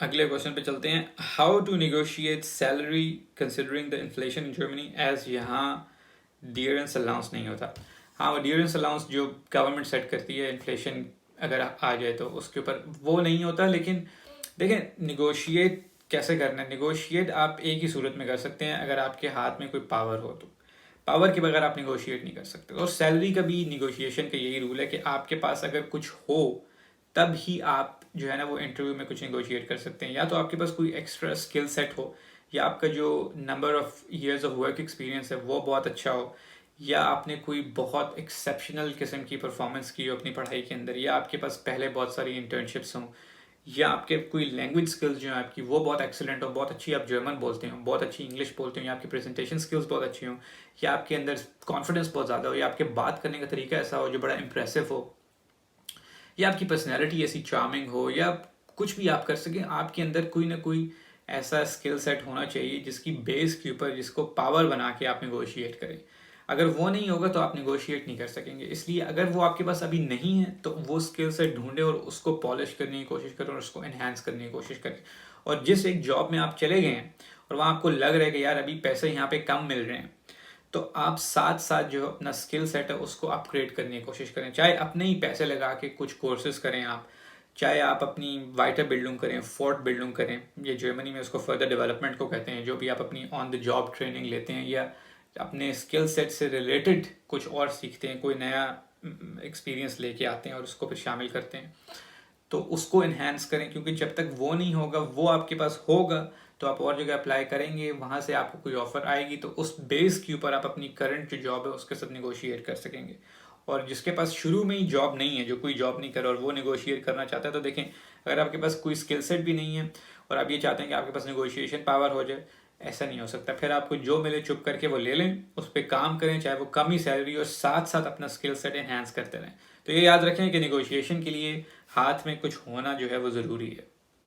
अगले क्वेश्चन पे चलते हैं। How to negotiate salary considering the inflation in Germany, as यहाँ डियरेंस अलाउंस नहीं होता। हाँ, वो डियरेंस अलाउंस जो गवर्नमेंट सेट करती है इन्फ्लेशन अगर आ जाए तो उसके ऊपर वो नहीं होता। लेकिन देखें, निगोशिएट कैसे करना है। निगोशिएट आप एक ही सूरत में कर सकते हैं, अगर आपके हाथ में कोई पावर हो तो। पावर के बगैर आप निगोशिएट नहीं कर सकते। और सैलरी का भी निगोशिएशन का यही रूल है कि आपके पास अगर कुछ हो तब ही आप जो है ना वो इंटरव्यू में कुछ निगोशिएट कर सकते हैं। या तो आपके पास कोई एक्स्ट्रा स्किल सेट हो, या आपका जो number of years of work experience है वो बहुत अच्छा हो, या आपने कोई बहुत एक्सेप्शनल किस्म की परफॉर्मेंस की हो अपनी पढ़ाई के अंदर, या आपके पास पहले बहुत सारी इंटर्नशिप्स हों, या आपके कोई लैंग्वेज स्किल्स जो है आपकी वो बहुत एक्सेलेंट हो, बहुत अच्छी आप जर्मन बोलते हो, बहुत अच्छी इंग्लिश बोलते हो, या आपकी प्रेजेंटेशन स्किल्स बहुत अच्छी हो, या आपके अंदर कॉन्फिडेंस बहुत ज़्यादा हो, या आपके बात करने का तरीका ऐसा हो जो बड़ा इंप्रेसिव हो, या आपकी पर्सनैलिटी ऐसी चार्मिंग हो, या कुछ भी आप कर सकें। आपके अंदर कोई ना कोई ऐसा स्किल सेट होना चाहिए जिसकी बेस के ऊपर जिसको पावर बना के आप निगोशिएट करें। अगर वो नहीं होगा तो आप निगोशिएट नहीं कर सकेंगे। इसलिए अगर वो आपके पास अभी नहीं है तो वो स्किल सेट ढूंढें और उसको पॉलिश करने की कोशिश करें और उसको एनहांस करने की कोशिश करें। और जिस एक जॉब में आप चले गए हैं और वहाँ आपको लग रहा है कि यार अभी पैसे यहाँ पे कम मिल रहे हैं, तो आप साथ साथ जो अपना स्किल सेट है उसको अपग्रेड करने की कोशिश करें। चाहे अपने ही पैसे लगा के कुछ कोर्सेज करें आप, चाहे आप अपनी वाइटर बिल्डिंग करें, फोर्ट बिल्डिंग करें, ये जर्मनी में उसको फर्दर डेवलपमेंट को कहते हैं, जो भी आप अपनी ऑन द जॉब ट्रेनिंग लेते हैं या अपने स्किल सेट से रिलेटेड कुछ और सीखते हैं, कोई नया एक्सपीरियंस लेके आते हैं और उसको फिर शामिल करते हैं, तो उसको इन्हेंस करें। क्योंकि जब तक वो नहीं होगा, वो आपके पास होगा तो आप और जगह अप्लाई करेंगे, वहाँ से आपको कोई ऑफर आएगी तो उस बेस के ऊपर आप अपनी करंट जो जॉब है उसके साथ निगोशिएट कर सकेंगे। और जिसके पास शुरू में ही जॉब नहीं है, जो कोई जॉब नहीं कर और वो निगोशिएट करना चाहता है, तो देखें, अगर आपके पास कोई स्किल सेट भी नहीं है और आप ये चाहते हैं कि आपके पास निगोशिएशन पावर हो जाए, ऐसा नहीं हो सकता। फिर आपको जो मिले चुप करके वो ले लें, उस पर काम करें, चाहे वो कम ही सैलरी, और साथ साथ अपना स्किल सेट एनहांस करते रहें। तो ये याद रखें कि निगोशिएशन के लिए हाथ में कुछ होना जो है वो ज़रूरी है।